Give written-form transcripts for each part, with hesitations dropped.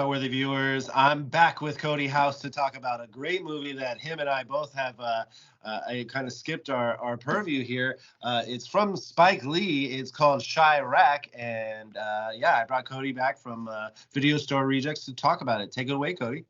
Worthy viewers, I'm back with Cody House to talk about a great movie that him and I both have I kind of skipped our purview here. It's from Spike Lee. It's called Chi-Raq, and I brought Cody back from Video Store Rejects to talk about it. Take it away, Cody.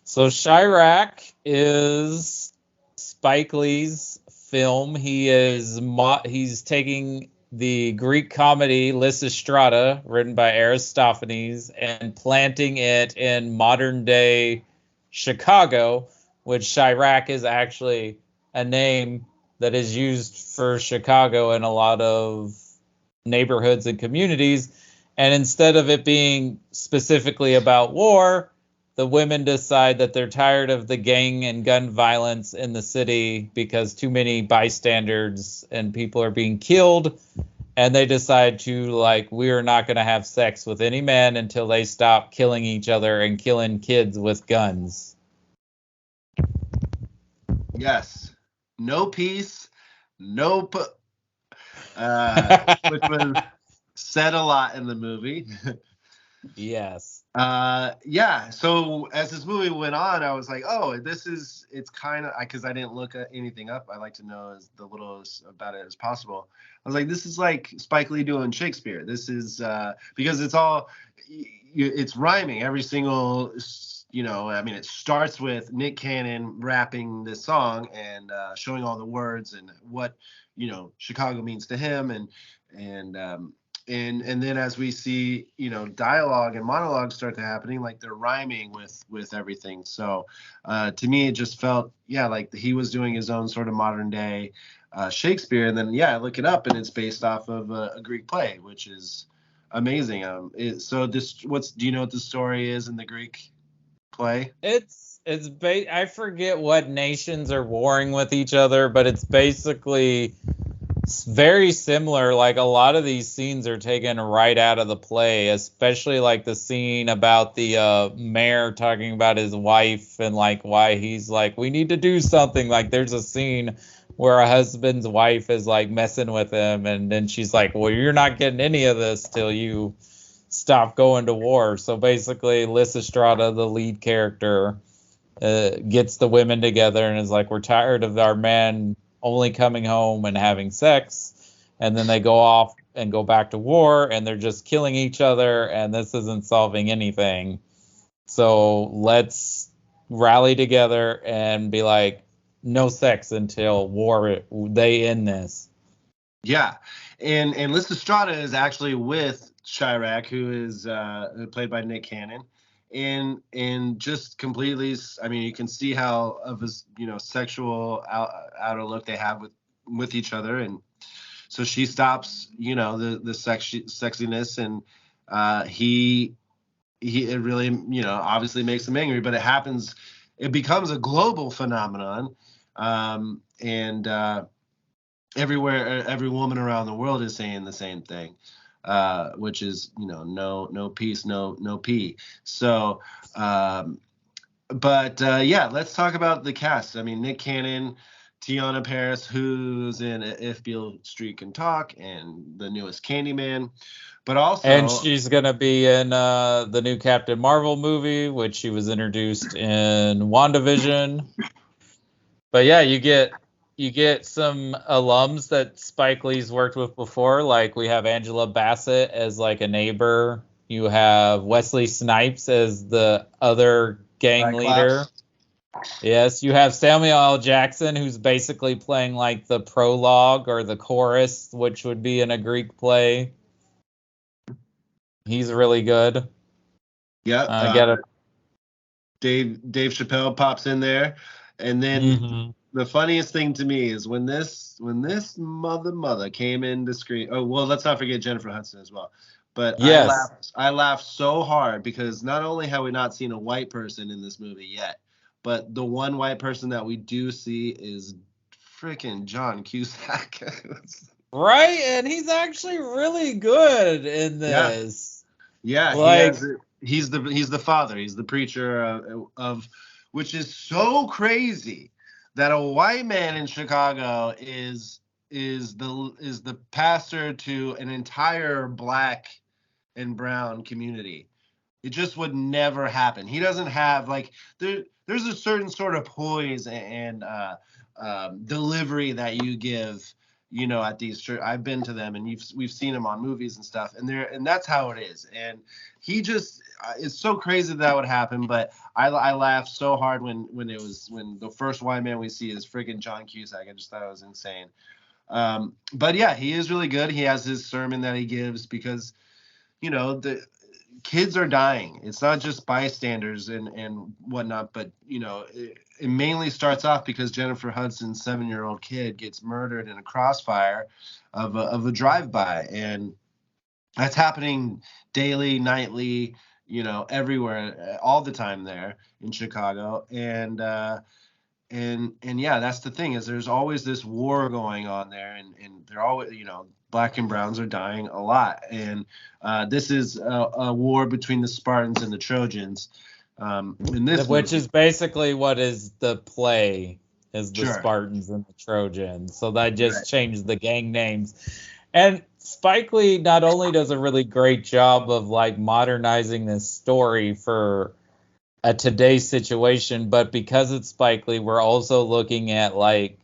So Chi-Raq is Spike Lee's film. He's taking the Greek comedy Lysistrata, written by Aristophanes, and planting it in modern day Chicago, which Chi-Raq is actually a name that is used for Chicago in a lot of neighborhoods and communities. And instead of it being specifically about war, the women decide that they're tired of the gang and gun violence in the city because too many bystanders and people are being killed. And they decide to, we are not going to have sex with any men until they stop killing each other and killing kids with guns. Yes. No peace. Which was said a lot in the movie. Yes. So as this movie went on, I was like, oh, it's kind of, because I didn't look anything up. I like to know as the little about it as possible. I was like, this is like Spike Lee doing Shakespeare. This is because it's rhyming every single, it starts with Nick Cannon rapping this song and showing all the words and what, Chicago means to him. And then as we see, dialogue and monologues start to happening, like they're rhyming with everything. So to me, it just felt, like he was doing his own sort of modern day Shakespeare. And then, I look it up and it's based off of a Greek play, which is amazing. Do you know what the story is in the Greek play? I forget what nations are warring with each other, but it's basically very similar. Like a lot of these scenes are taken right out of the play, especially like the scene about the mayor talking about his wife and like why he's like, we need to do something. Like there's a scene where a husband's wife is like messing with him, and then she's like, well, you're not getting any of this till you stop going to war. So basically Lysistrata, the lead character, gets the women together and is like, we're tired of our men only coming home and having sex, and then they go off and go back to war and they're just killing each other, and this isn't solving anything. So let's rally together and be like, no sex until war, they end this. Yeah. And Lysistrata is actually with Chi-Raq, who is played by Nick Cannon. And just completely, you can see how of his, sexual outer look they have with each other. And so she stops, the sexiness, and he it really, obviously makes him angry, but it becomes a global phenomenon. And everywhere, every woman around the world is saying the same thing. Which is, no peace, no pee. So, let's talk about the cast. I mean, Nick Cannon, Tiana Paris, who's in If Beale Street Can Talk and the newest Candyman, but also, and she's gonna be in the new Captain Marvel movie, which she was introduced in WandaVision. But yeah, you get some alums that Spike Lee's worked with before. Like we have Angela Bassett as like a neighbor. You have Wesley Snipes as the other gang leader. Yes, you have Samuel L. Jackson, who's basically playing like the prologue or the chorus, which would be in a Greek play. He's really good. Yeah, I get it. Dave Chappelle pops in there, and then the funniest thing to me is when this mother came in the screen. Oh well, let's not forget Jennifer Hudson as well. But yes. I laughed so hard because not only have we not seen a white person in this movie yet, but the one white person that we do see is freaking John Cusack. Right, and he's actually really good in this. Yeah, he's the father. He's the preacher of which is so crazy that a white man in Chicago is the pastor to an entire black and brown community. It just would never happen. He doesn't have like there's a certain sort of poise and delivery that you give, at these church. I've been to them and we've seen him on movies and stuff, and that's how it is. And he just it's so crazy that would happen. But I laughed so hard when the first white man we see is freaking John Cusack. I just thought it was insane. But yeah, he is really good. He has his sermon that he gives because the kids are dying. It's not just bystanders and whatnot, but it mainly starts off because Jennifer Hudson's 7-year-old kid gets murdered in a crossfire of a drive-by, and that's happening daily, nightly, everywhere, all the time there in Chicago. And yeah, that's the thing, is there's always this war going on there, and they're always, black and browns are dying a lot. And this is a war between the Spartans and the Trojans. In this Which movie. is basically what is the play, is the Sure. Spartans and the Trojans. So that just Right. changed the gang names. And Spike Lee not only does a really great job of like modernizing this story for a today's situation, but because it's Spike Lee, we're also looking at like,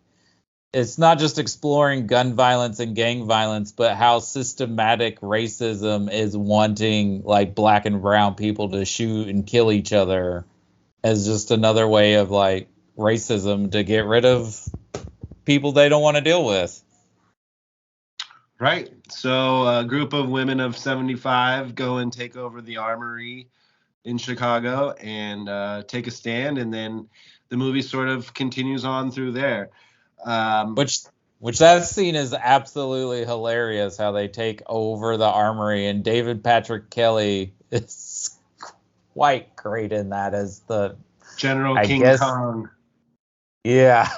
it's not just exploring gun violence and gang violence, but how systematic racism is wanting like black and brown people to shoot and kill each other as just another way of like racism to get rid of people they don't want to deal with. Right. So a group of women of 75 go and take over the armory in Chicago and take a stand, and then the movie sort of continues on through there. Which that scene is absolutely hilarious, how they take over the armory, and David Patrick Kelly is quite great in that as the General I King guess, Kong. yeah.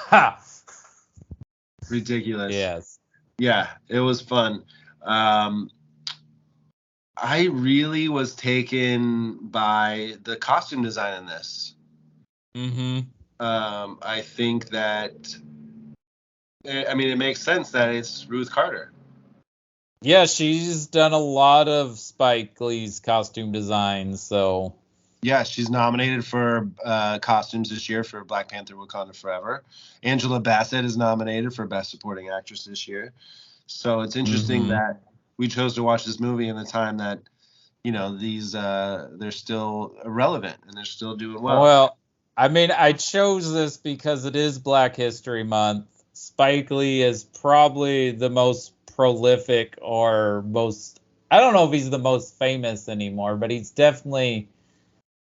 Ridiculous. Yes. Yeah, it was fun. I really was taken by the costume design in this. Mm-hmm. I think that, I mean, it makes sense that it's Ruth Carter. Yeah, she's done a lot of Spike Lee's costume designs, so. Yeah, she's nominated for costumes this year for Black Panther: Wakanda Forever. Angela Bassett is nominated for Best Supporting Actress this year. So it's interesting that we chose to watch this movie in the time that, these they're still relevant and they're still doing well. Well, I mean, I chose this because it is Black History Month. Spike Lee is probably the most prolific or most, I don't know if he's the most famous anymore, but he's definitely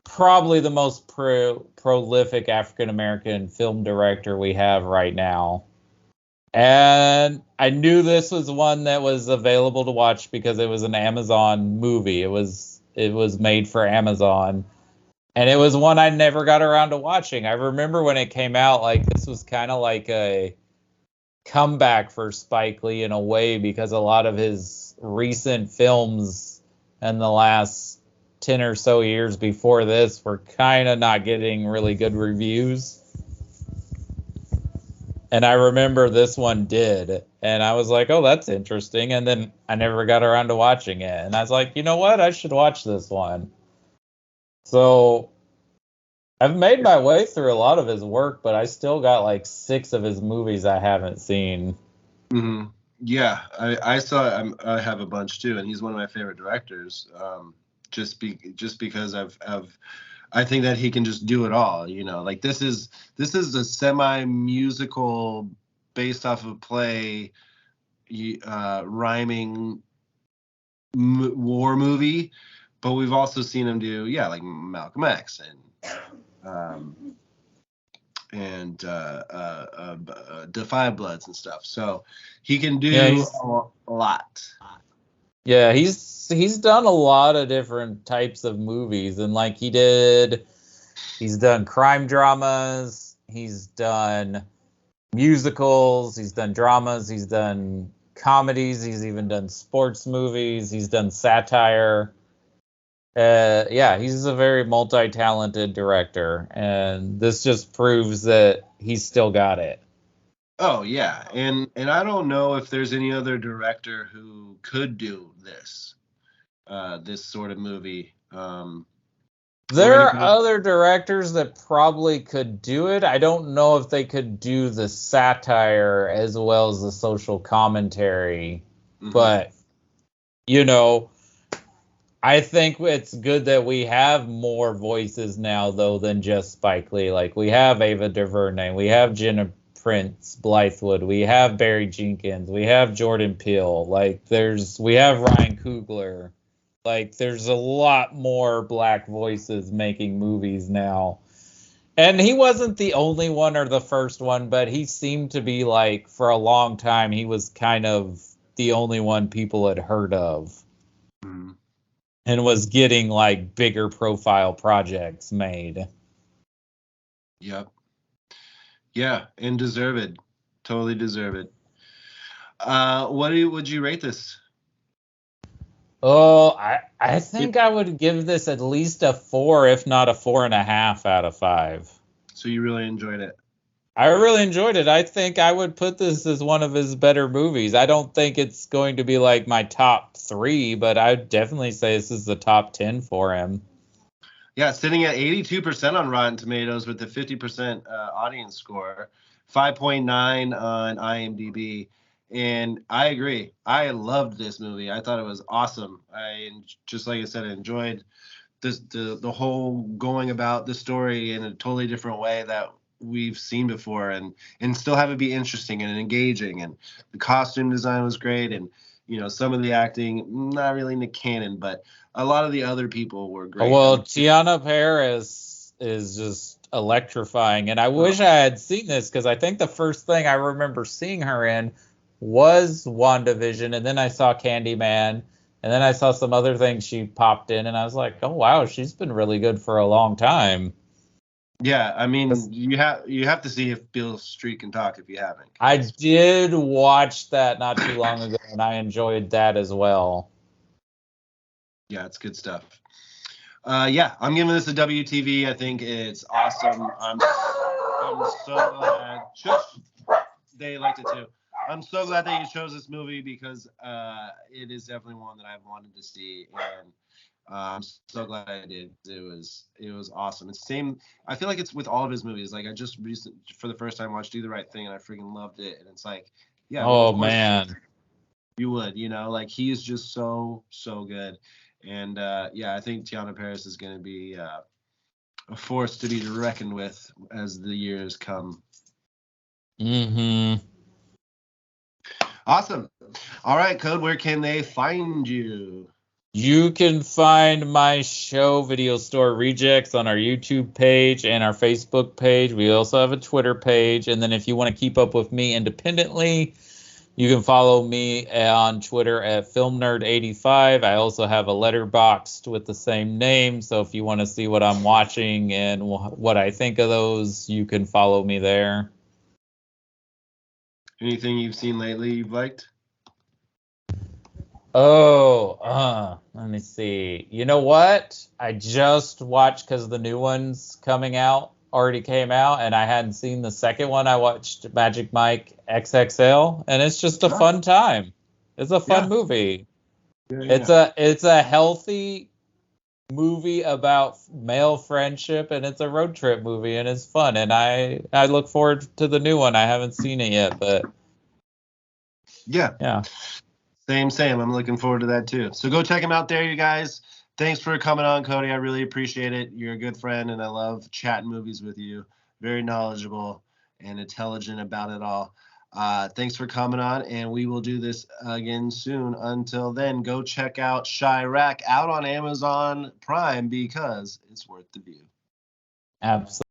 probably the most prolific African-American film director we have right now. And I knew this was one that was available to watch because it was an Amazon movie. It was made for Amazon. And it was one I never got around to watching. I remember when it came out, like, this was kind of like a comeback for Spike Lee in a way, because a lot of his recent films in the last 10 or so years before this were kind of not getting really good reviews. And I remember this one did. And I was like, oh, that's interesting. And then I never got around to watching it. And I was like, you know what? I should watch this one. So I've made my way through a lot of his work, but I still got like 6 of his movies I haven't seen. Mm-hmm. Yeah, I saw. I have a bunch too, and he's one of my favorite directors. Just because I think that he can just do it all. Like this is a semi-musical based off of a play, rhyming war movie, but we've also seen him do like Malcolm X and Defy Bloods and stuff. So he can do a lot. Yeah, he's done a lot of different types of movies, and like he's done crime dramas, he's done musicals, he's done dramas, he's done comedies, he's even done sports movies, he's done satire. Yeah, he's a very multi-talented director, and this just proves that he's still got it. Oh yeah, and I don't know if there's any other director who could do this sort of movie. There are other directors that probably could do it. I don't know if they could do the satire as well as the social commentary. Mm-hmm. But, you know, I think it's good that we have more voices now, though, than just Spike Lee. Like, we have Ava DuVernay, we have Jenna Prince Blythewood, we have Barry Jenkins, we have Jordan Peele. Like, we have Ryan Coogler. Like, there's a lot more black voices making movies now. And he wasn't the only one or the first one, but he seemed to be, like, for a long time, he was kind of the only one people had heard of. Mm. And was getting, like, bigger profile projects made. Yep. Yeah, and deserved. Totally deserved. What would you rate this? Oh, I think I would give this at least a 4, if not a 4.5 out of 5. So you really enjoyed it? I really enjoyed it. I think I would put this as one of his better movies. I don't think it's going to be like my top 3, but I'd definitely say this is the top 10 for him. Yeah, sitting at 82% on Rotten Tomatoes with the 50% audience score, 5.9 on IMDb. And I agree. I loved this movie. I thought it was awesome. Just like I said, I enjoyed the whole going about the story in a totally different way that we've seen before, and still have it be interesting and engaging. And the costume design was great, and some of the acting, not really Nick Cannon, but a lot of the other people were great. Well, Tiana Paris is just electrifying, and I wish I had seen this because I think the first thing I remember seeing her in was WandaVision, and then I saw Candyman, and then I saw some other things she popped in, and I was like, oh wow, she's been really good for a long time. Yeah, I mean, you have to see if Beale Street Can Talk if you haven't. I did watch that not too long ago, and I enjoyed that as well. Yeah, it's good stuff. Yeah, I'm giving this a WTV. I think it's awesome. I'm so glad. They liked it too. I'm so glad that you chose this movie because it is definitely one that I've wanted to see, and I'm so glad I did. It was awesome. It's same. I feel like it's with all of his movies. Like I just for the first time watched Do the Right Thing, and I freaking loved it. And it's like, yeah. Oh man, you would. Like he is just so good. And yeah, I think Tiana Paris is going to be a force to be reckoned with as the years come. Mm-hmm. Awesome. All right, Code, where can they find you? You can find my show, Video Store Rejects, on our YouTube page and our Facebook page. We also have a Twitter page. And then if you want to keep up with me independently, you can follow me on Twitter at FilmNerd85. I also have a Letterboxd with the same name. So if you want to see what I'm watching and what I think of those, you can follow me there. Anything you've seen lately you've liked? Oh, let me see. You know what? I just watched, because the new one's already came out, and I hadn't seen the second one. I watched Magic Mike XXL, and it's just a fun time. It's a fun movie. Yeah. It's a healthy movie about male friendship, and it's a road trip movie, and it's fun. And I look forward to the new one. I haven't seen it yet, but yeah. Same. I'm looking forward to that too. So go check him out there, you guys. Thanks for coming on, Cody. I really appreciate it. You're a good friend, and I love chatting movies with you. Very knowledgeable and intelligent about it all. Thanks for coming on, and we will do this again soon. Until then, go check out Chi-Raq out on Amazon Prime because it's worth the view. Absolutely.